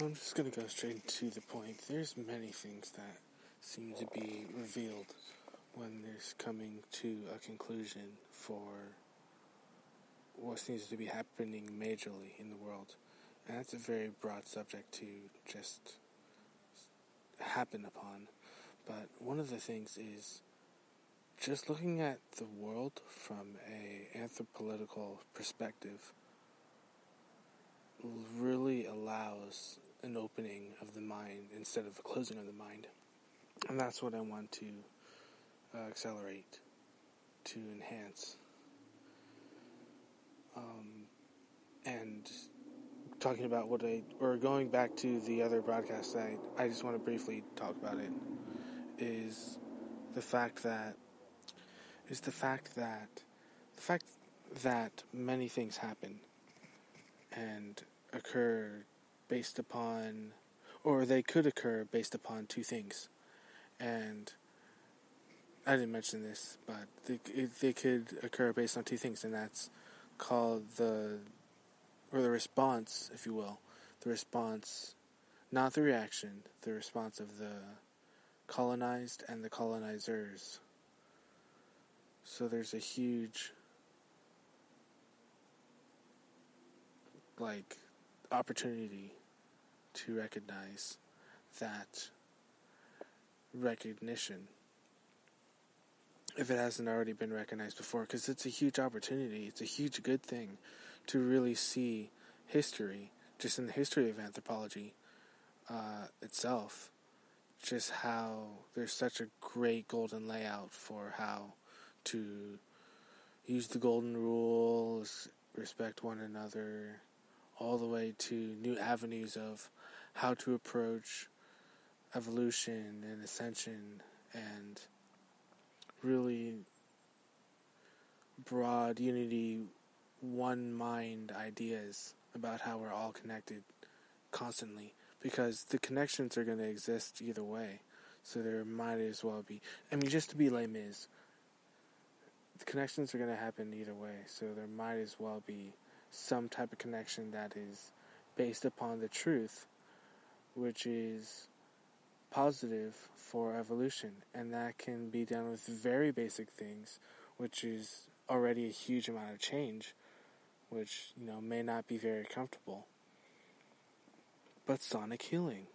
I'm just going to go straight to the point. There's many things that seem to be revealed when there's coming to a conclusion for what seems to be happening majorly in the world. And that's a very broad subject to just happen upon. But one of the things is just looking at the world from a anthropological perspective really allows an opening of the mind instead of a closing of the mind. And that's what I want to accelerate, to enhance. And talking about or going back to the other broadcast I just want to briefly talk about it, is the fact that many things happen and occur based upon, or they could occur based upon two things. And I didn't mention this, but they could occur based on two things, and that's called the response, if you will. The response, not the reaction, the response of the colonized and the colonizers. So there's a huge opportunity to recognize that recognition, if it hasn't already been recognized before, because it's a huge opportunity. It's a huge good thing to really see history, just in the history of anthropology itself, just how there's such a great golden layout for how to use the golden rules, respect one another, all the way to new avenues of how to approach evolution and ascension, and really broad unity, one mind ideas about how we're all connected constantly, because the connections are going to exist either way. So there might as well be, just to be Les Mis, the connections are going to happen either way, so there might as well be some type of connection that is based upon the truth, which is positive for evolution, and that can be done with very basic things, which is already a huge amount of change, which may not be very comfortable. But sonic healing,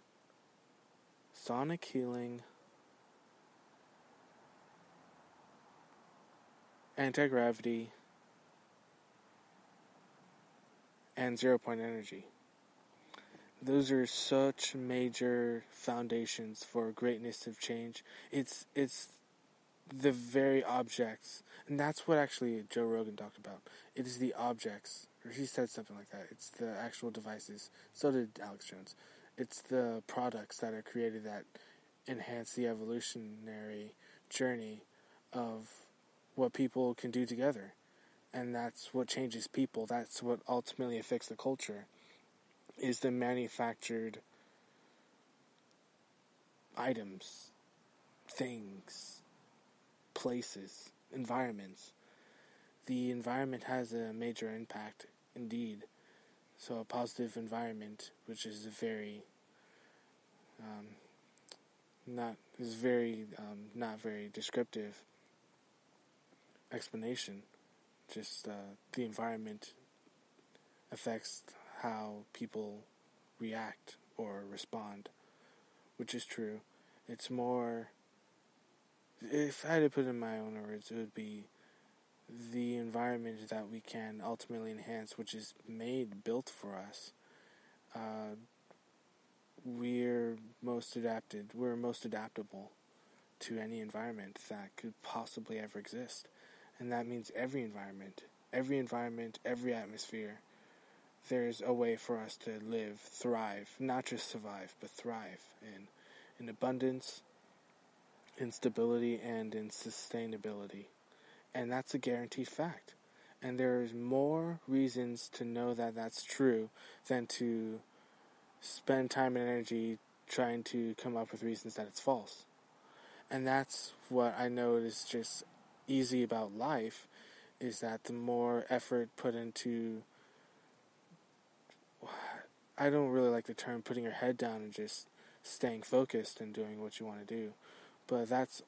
anti-gravity, and zero-point energy. Those are such major foundations for greatness of change. It's the very objects, and that's what actually Joe Rogan talked about. It is the objects, or he said something like that. It's the actual devices. So did Alex Jones. It's the products that are created that enhance the evolutionary journey of what people can do together. And that's what changes people. That's what ultimately affects the culture, is the manufactured items, things, places, environments. The environment has a major impact indeed. So a positive environment, which is a very not very descriptive explanation. Just the environment affects how people react or respond, which is true. It's more, if I had to put it in my own words, it would be the environment that we can ultimately enhance, which is built for us. We're most adaptable to any environment that could possibly ever exist. And that means every environment, every atmosphere. There's a way for us to live, thrive, not just survive, but thrive in abundance, in stability, and in sustainability. And that's a guaranteed fact. And there's more reasons to know that that's true than to spend time and energy trying to come up with reasons that it's false. And that's what I know is just easy about life, is that the more effort put into I don't really like the term putting your head down and just staying focused and doing what you want to do, but that's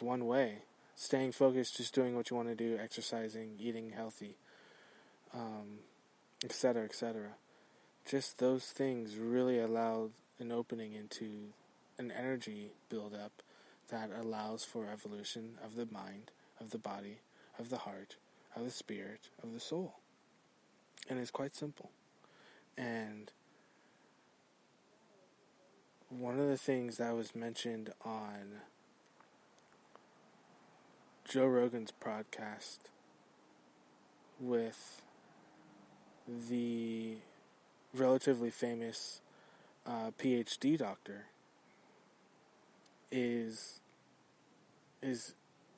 one way. Staying focused, just doing what you want to do, exercising, eating healthy, etc., etc. Just those things really allow an opening into an energy buildup that allows for evolution of the mind, of the body, of the heart, of the spirit, of the soul. And it's quite simple. And one of the things that was mentioned on Joe Rogan's podcast with the relatively famous PhD doctor is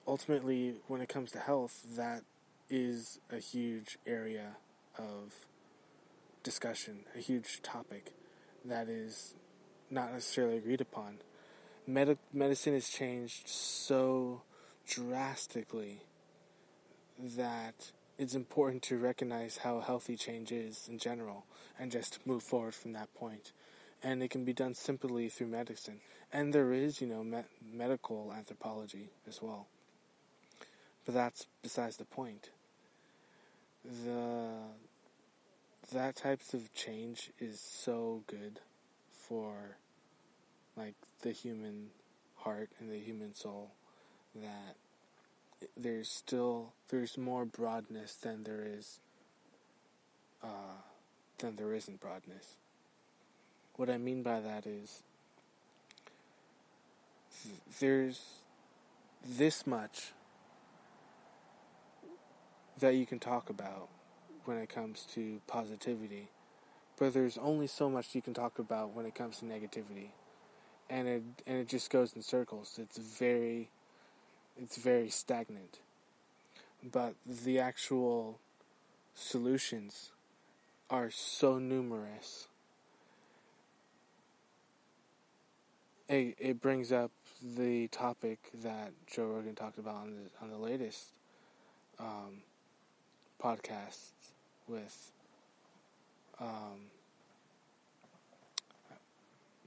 ultimately, when it comes to health, that is a huge area of discussion, a huge topic that is not necessarily agreed upon. Medicine has changed so drastically that it's important to recognize how healthy change is in general and just move forward from that point. And it can be done simply through medicine. And there is, medical anthropology as well. But that's besides the point. That types of change is so good for, the human heart and the human soul, that there's more broadness than there isn't broadness. What I mean by that is there's this much that you can talk about when it comes to positivity, but there's only so much you can talk about when it comes to negativity, and it just goes in circles. It's very stagnant. But the actual solutions are so numerous. It brings up the topic that Joe Rogan talked about on the latest podcast with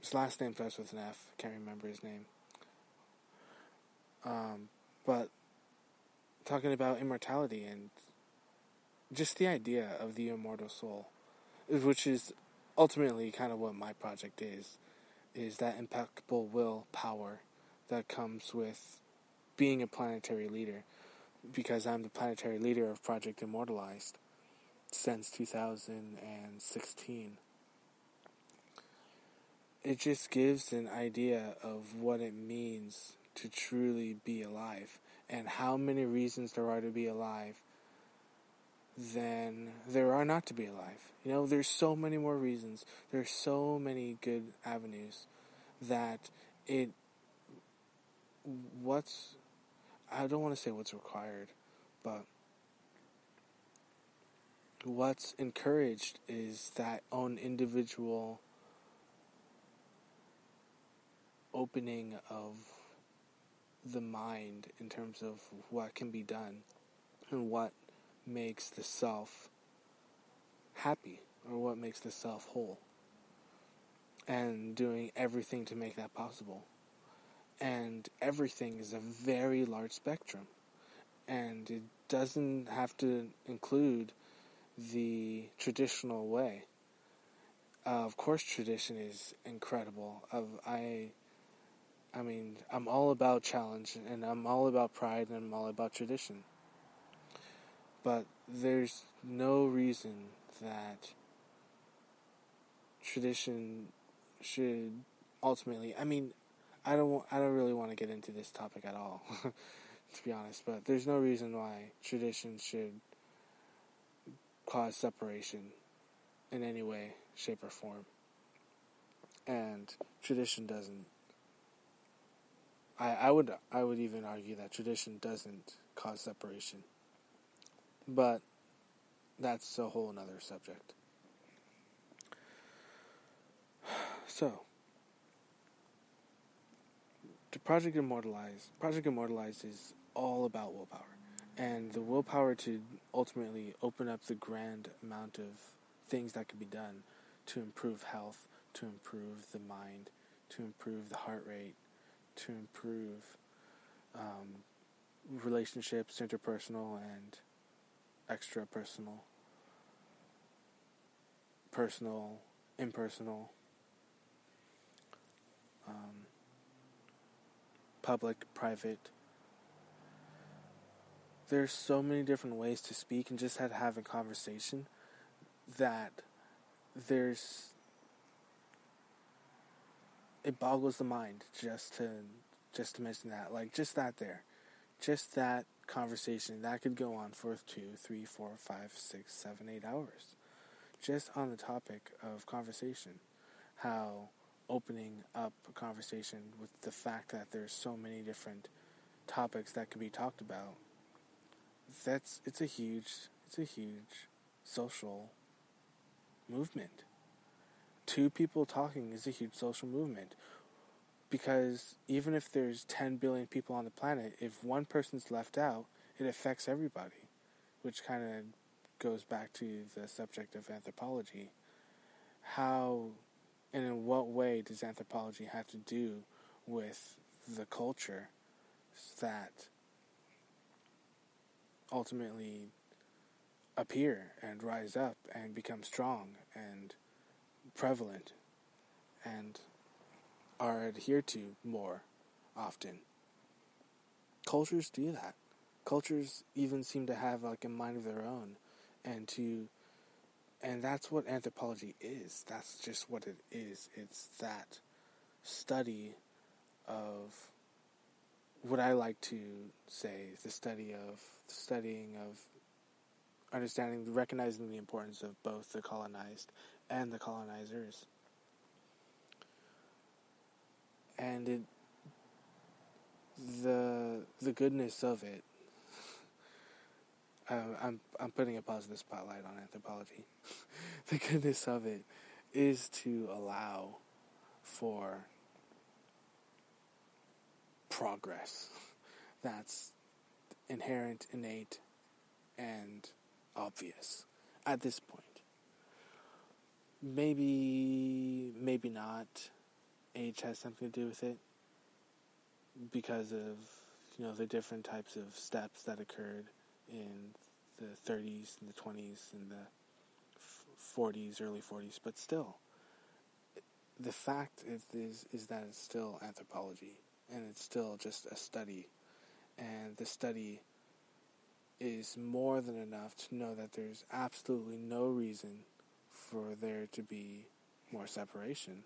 his last name starts with an F. Can't remember his name. But talking about immortality and just the idea of the immortal soul, which is ultimately kind of what my project is that impeccable willpower that comes with being a planetary leader, because I'm the planetary leader of Project Immortalized since 2016. It just gives an idea of what it means to truly be alive, and how many reasons there are to be alive than there are not to be alive. There's so many more reasons. There's so many good avenues that I don't want to say what's required, but what's encouraged is that own individual opening of the mind in terms of what can be done and what makes the self happy or what makes the self whole, and doing everything to make that possible. And everything is a very large spectrum, and it doesn't have to include the traditional way. Of course, tradition is incredible. I'm all about challenge, and I'm all about pride, and I'm all about tradition. But there's no reason that tradition should ultimately... I don't really want to get into this topic at all, to be honest, but there's no reason why tradition should cause separation in any way, shape, or form. And tradition doesn't. I would even argue that tradition doesn't cause separation. But that's a whole another subject. So, to Project Immortalized is all about willpower. And the willpower to ultimately open up the grand amount of things that can be done to improve health, to improve the mind, to improve the heart rate, to improve relationships, interpersonal and extrapersonal, personal, impersonal, public, private. There's so many different ways to speak and just have a conversation that it boggles the mind just to mention that. Like, just that conversation that could go on for 2, 3, 4, 5, 6, 7, 8 hours just on the topic of conversation. How opening up a conversation with the fact that there's so many different topics that could be talked about, it's a huge social movement. 2 people talking is a huge social movement, because even if there's 10 billion people on the planet, if one person's left out, it affects everybody, which kind of goes back to the subject of anthropology. How and in what way does anthropology have to do with the culture that ultimately appear and rise up and become strong and prevalent and are adhered to more often? Cultures do that. Cultures even seem to have like a mind of their own, and that's what anthropology is. That's just what it is. It's that studying of understanding, recognizing the importance of both the colonized and the colonizers. And the goodness of it, I'm putting a positive spotlight on anthropology. The goodness of it is to allow for progress that's inherent, innate, and obvious at this point. Maybe not. Age has something to do with it, because of the different types of steps that occurred in the 30s and the 20s and the 40s, early 40s. But still, the fact is that it's still anthropology, and it's still just a study, and the study is more than enough to know that there's absolutely no reason for there to be more separation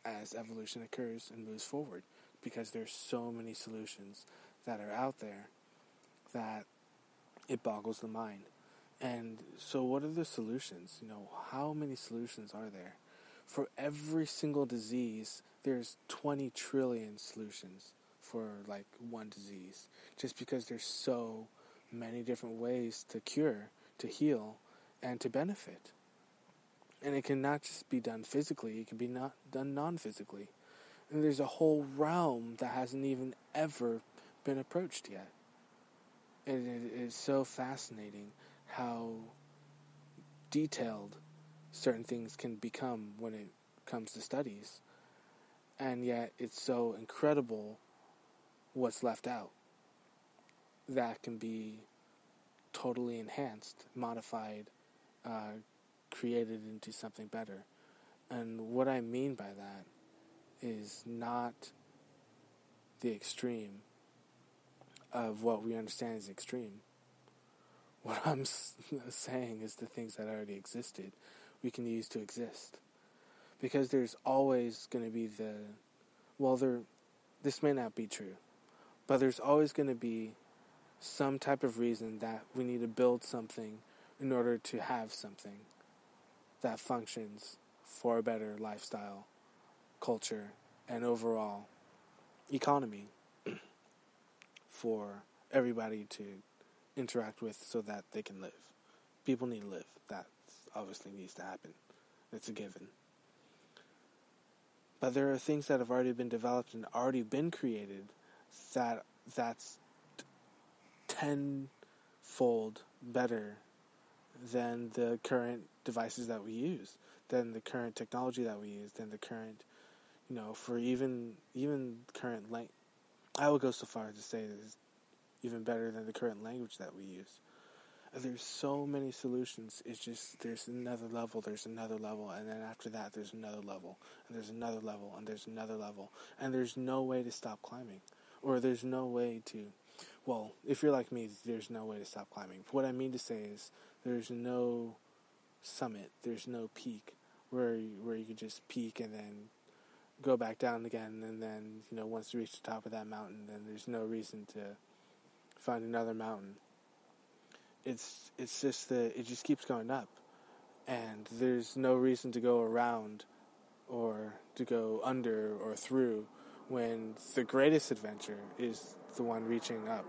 as evolution occurs and moves forward, because there's so many solutions that are out there that it boggles the mind. And so what are the solutions? How many solutions are there? For every single disease, there's 20 trillion solutions for like one disease, just because there's so many different ways to cure, to heal, and to benefit. And it can not just be done physically, it can be not done non-physically. And there's a whole realm that hasn't even ever been approached yet. And it is so fascinating how detailed certain things can become when it comes to studies. And yet it's so incredible what's left out that can be totally enhanced, modified, created into something better. And what I mean by that is not the extreme of what we understand as extreme. What I'm saying is the things that already existed, we can use to exist. Because there's always going to be this may not be true, but there's always going to be some type of reason that we need to build something in order to have something that functions for a better lifestyle, culture, and overall economy for everybody to interact with so that they can live. People need to live. That obviously needs to happen. It's a given. But there are things that have already been developed and already been created that's tenfold better than the current devices that we use, than the current technology that we use, than the current, for even current I would go so far as to say that it's even better than the current language that we use. There's so many solutions. It's just there's another level, and then after that there's another level, and there's another level, and there's another level, and there's no way to stop climbing, or there's no way to. Well, if you're like me, there's no way to stop climbing. What I mean to say is there's no summit, there's no peak where you could just peak and then go back down again, and then once you reach the top of that mountain, then there's no reason to find another mountain. It's just that it just keeps going up, and there's no reason to go around or to go under or through when the greatest adventure is the one reaching up.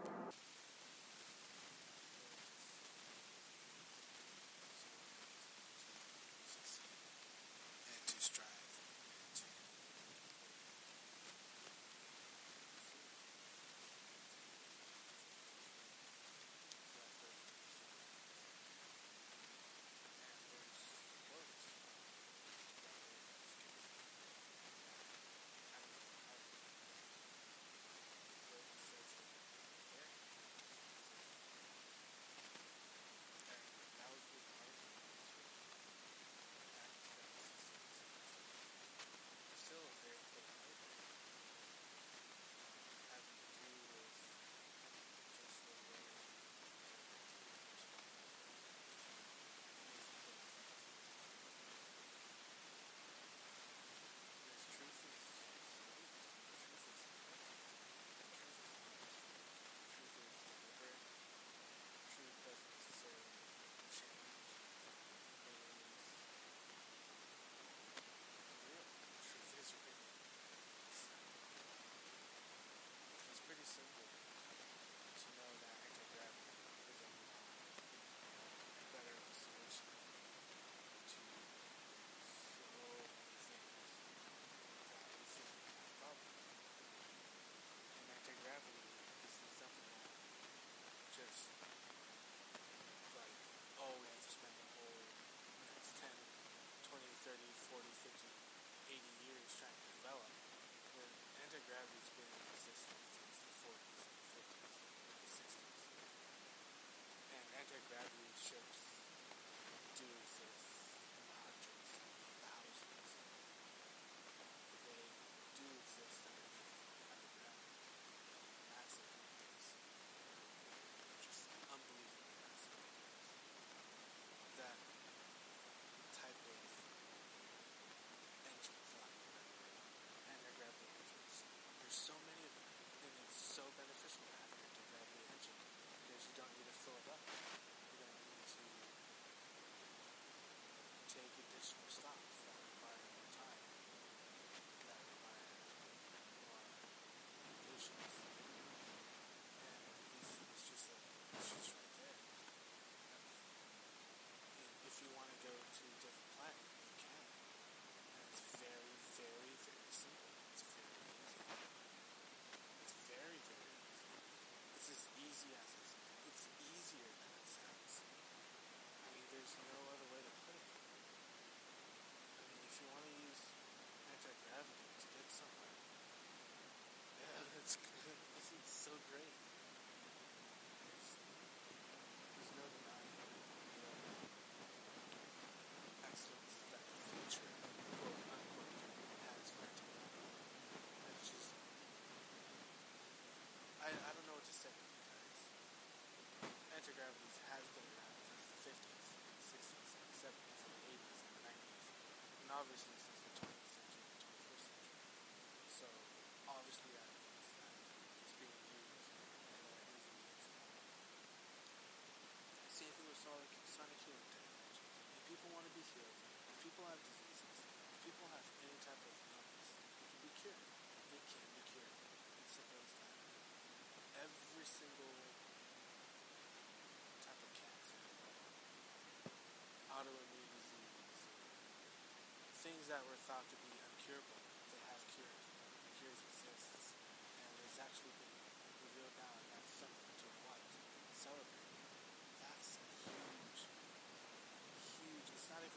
Gravity's been in existence since the 40s, the 50s, the 60s. And anti-gravity ships do exist in the hundreds, thousands. They do exist underground. Massive areas. Just unbelievably massive areas. That type of engines, anti-gravity engines. There's so many of them, and it's so beneficial to have an anti-gravity engine because you don't need to fill it up. You don't need to take additional stops that require more time, that require more patience. And it's just right there. I mean, if you want to go to a different planet, you can. And it's very, very, very simple. It's very easy. It's very, very easy. It's as easy as it's easier than it sounds. I mean, there's no other way to put it. I mean, if you want to use anti-gravity to get somewhere, yeah, it's good. It's so great. There's no denying the excellence that the future, quote unquote, has for anti-gravity. It's just, I don't know what to say, because anti-gravity has been around since the 50s, and the 60s, and the 70s, and the 80s, and the 90s, and obviously since the 20th century and 21st century. So, obviously that means that it's being used, and that it is used now. Same thing with sonic healing technology. If people want to be healed, if people have diseases, if people have any type of illness, it can be cured. It can be cured. It's simple as that. Every single type of cancer, autoimmune disease, things that were thought to be incurable, they have cures. Cures exist, and it's actually been revealed now, and that's something to celebrate. That's huge. It's not even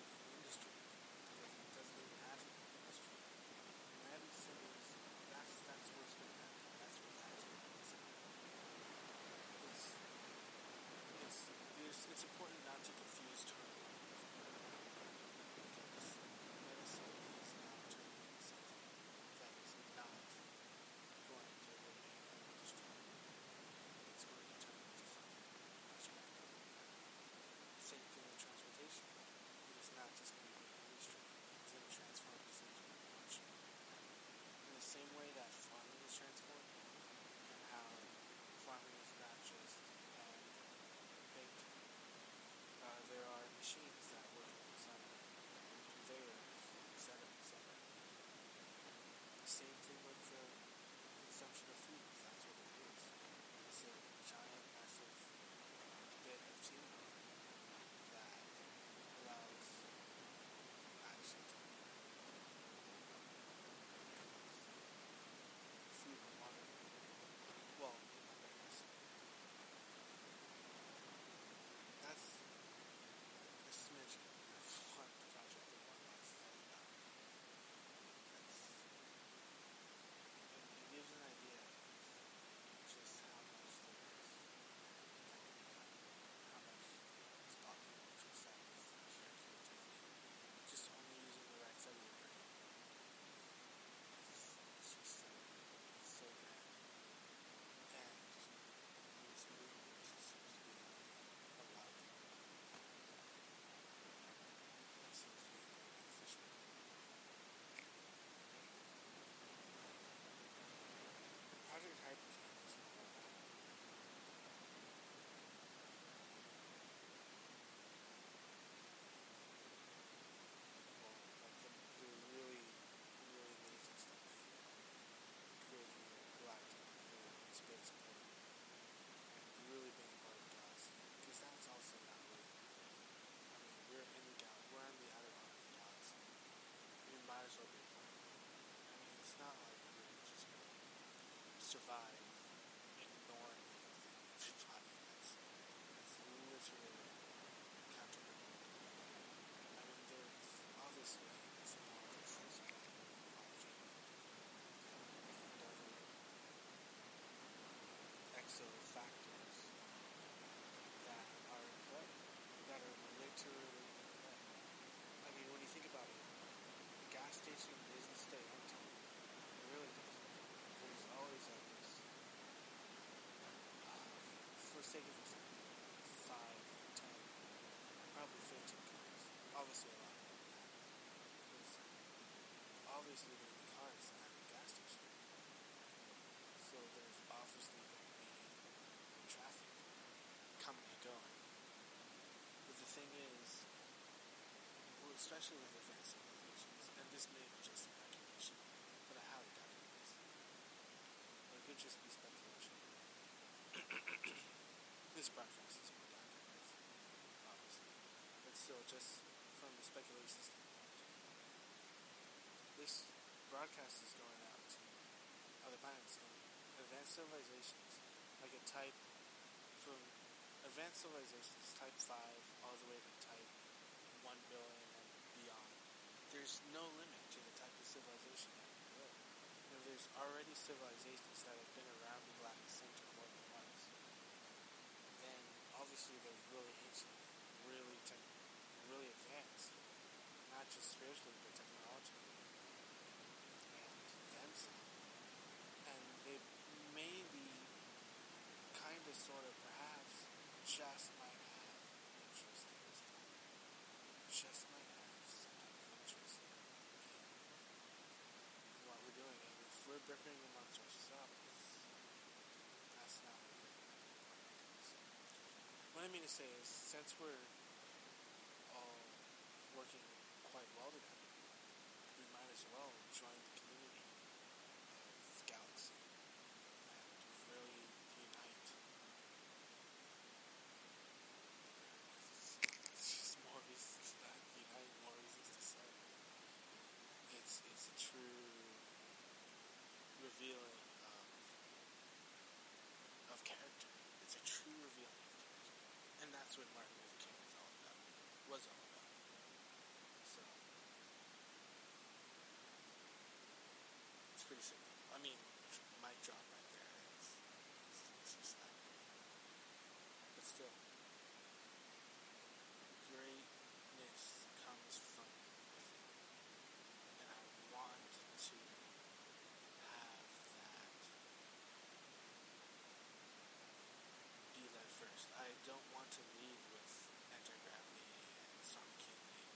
survive ignoring everybody. That's literally counterproductive. I mean, there's obviously there's some politics, there's anthropology, and other exo factors that are in play, that are literally in play. I mean, when you think about it, the gas station doesn't stay empty. It really doesn't. There's always at least, for sake of example, 5, 10, probably 15 cars. Obviously a lot more than that. There's obviously going to be cars at the gas station. So there's obviously going to be traffic coming and going. But the thing is, well, especially with advanced civilizations, and this may be just speculation, but I highly doubt it is. But it could just be speculation. This broadcast is more doubt it is, obviously. But still, just from the speculation standpoint, this broadcast is going out to other planets and advanced civilizations, like a type, from advanced civilizations type 5 all the way to type 1 billion and beyond. There's no limit to the type of civilization that can build. If there's already civilizations that have been around the galactic center more than once, then obviously they're really ancient, really advanced, not just spiritually but technologically, and then some. And they maybe, kind of, sort of, perhaps, just might have an interest in this planet. Just might have some type of interest in what we're doing. And if we're bickering amongst ourselves, that's not really important. So, what I mean to say is, since we're all working quite well together, we might as well join the community of the galaxy and really unite. It's just more reasons to not unite, more reasons to celebrate. It's a true revealing of character. It's a true revealing of character. And that's what Martin Luther King was all about. So, it's pretty simple. I mean, mic drop right there. It's just that great. But still, greatness comes from within. And I want to have that be led first. I don't want to lead with anti-gravity and sonic healing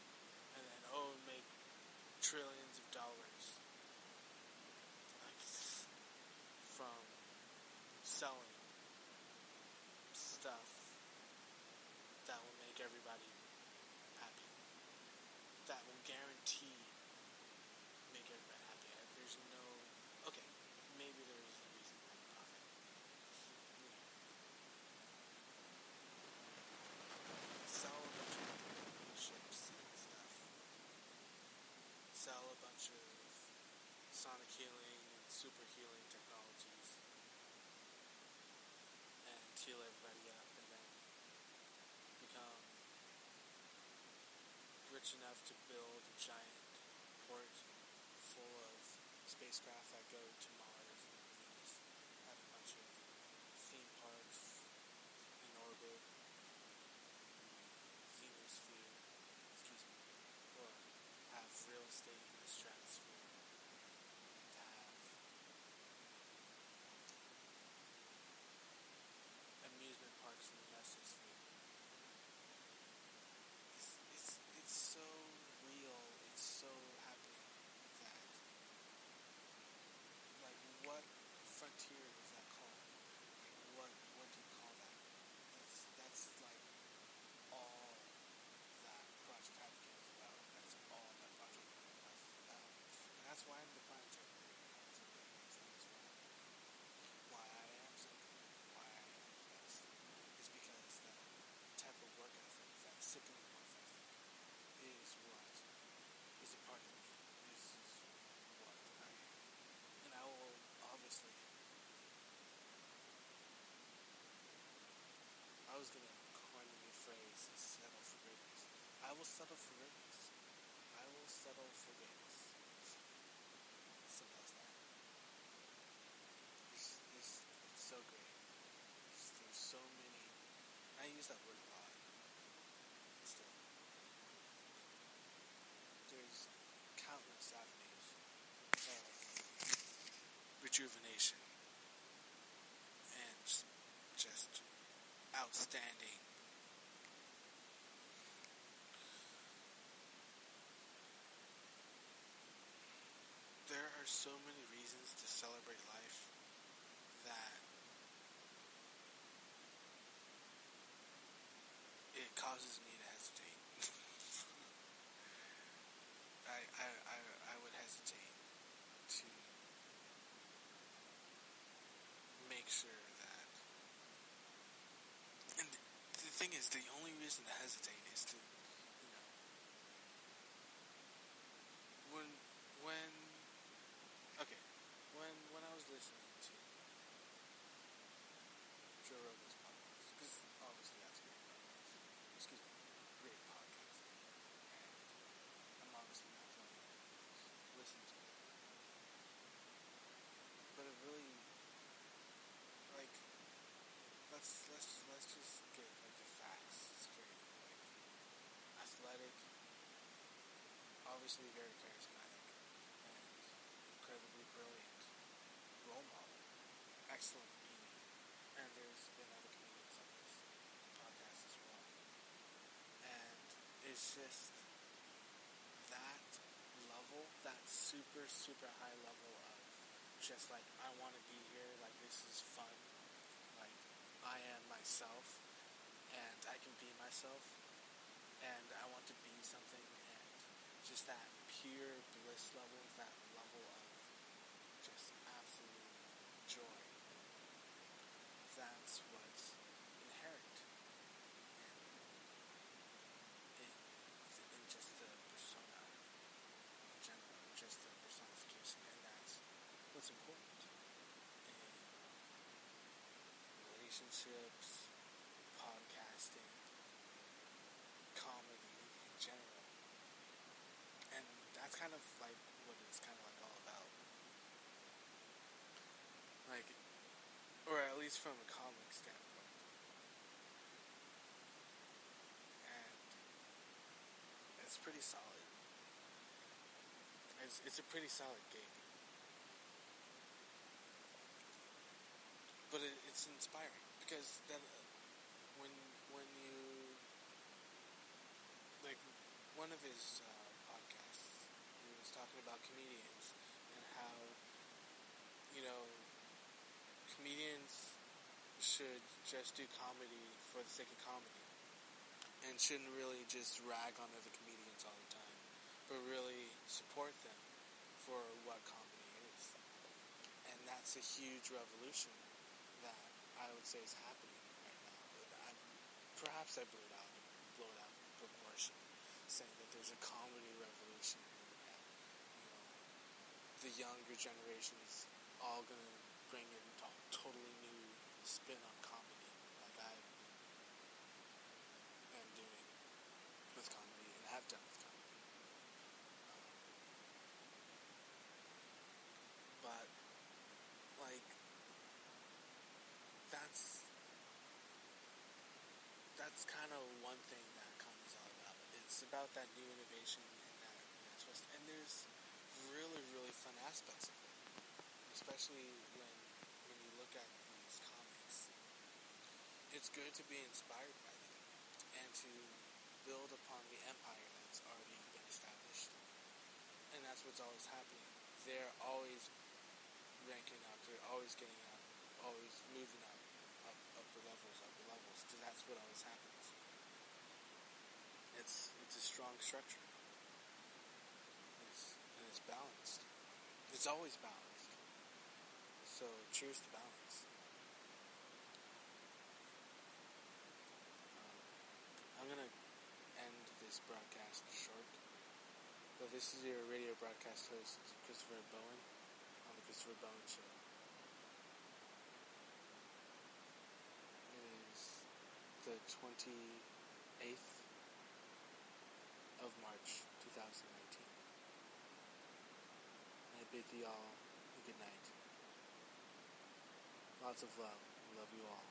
and then, make trillions of dollars, like, from selling stuff that will make everybody happy, that will guarantee make everybody happy. There's no, okay, maybe there's a reason why profit, sell a bunch of ships and stuff, sell a bunch of sonic healing and super healing technologies, and heal everybody up, and then become rich enough to build a giant port full of spacecraft that go to Mars and Venus, have a bunch of theme parks in orbit, Xenosphere, or have real estate in the stratosphere, and have amusement parks in the mesosphere. It's so real, it's so happening that, like, settle for greatness. I will settle for greatness. I will settle for greatness. Simple as that. It's so great. There's so many. I use that word a lot. Still, there's countless avenues of rejuvenation and just outstanding. There are so many reasons to celebrate life that it causes me to hesitate. I would hesitate to make sure that. And the thing is, the only reason to hesitate is to, when okay, when I was listening to Joe Rogan's podcast, because obviously that's a great podcast. Excuse me, great podcast. And I'm obviously not the only one who's listened to it. But it really, like, let's just get like the facts straight. Like, athletic, obviously very charismatic, and incredibly brilliant role model. Excellent comedian. And there's been other comedians on this podcast as well. And it's just that level, that super, super high level of just like, I want to be here, like this is fun, like I am myself, and I can be myself, and I want to be something, and just that pure bliss level, that level of just absolute joy. That's what's inherent in just the persona in general, just the personification, and that's what's important in relationships, podcasting, comedy in general. And that's kind of like what it's kind of like all about. Like, or at least from a comic standpoint. And it's pretty solid. It's a pretty solid gig. But it's inspiring because then when you like one of his podcasts, he was talking about comedians and how comedians should just do comedy for the sake of comedy and shouldn't really just rag on other comedians all the time, but really support them for what comedy is. And that's a huge revolution that I would say is happening right now. Perhaps I blow it out of proportion, saying that there's a comedy revolution and that, the younger generation's all going to bring in a totally new spin on comedy, like I am doing with comedy and have done with comedy. But, like, that's kind of one thing that comedy's all about. It's about that new innovation and that twist. And there's really, really fun aspects of it, especially when you look at these comics. It's good to be inspired by them and to build upon the empire that's already been established. And that's what's always happening. They're always ranking up. They're always getting up, always moving up upper levels, because that's what always happens. It's a strong structure. It's balanced. It's always balanced. So cheers to balance. I'm going to end this broadcast short. So this is your radio broadcast host, Christopher Bowen, on the Christopher Bowen Show. It is the 2020 8th of March, 2019. And I bid you all a good night. Lots of love. Love you all.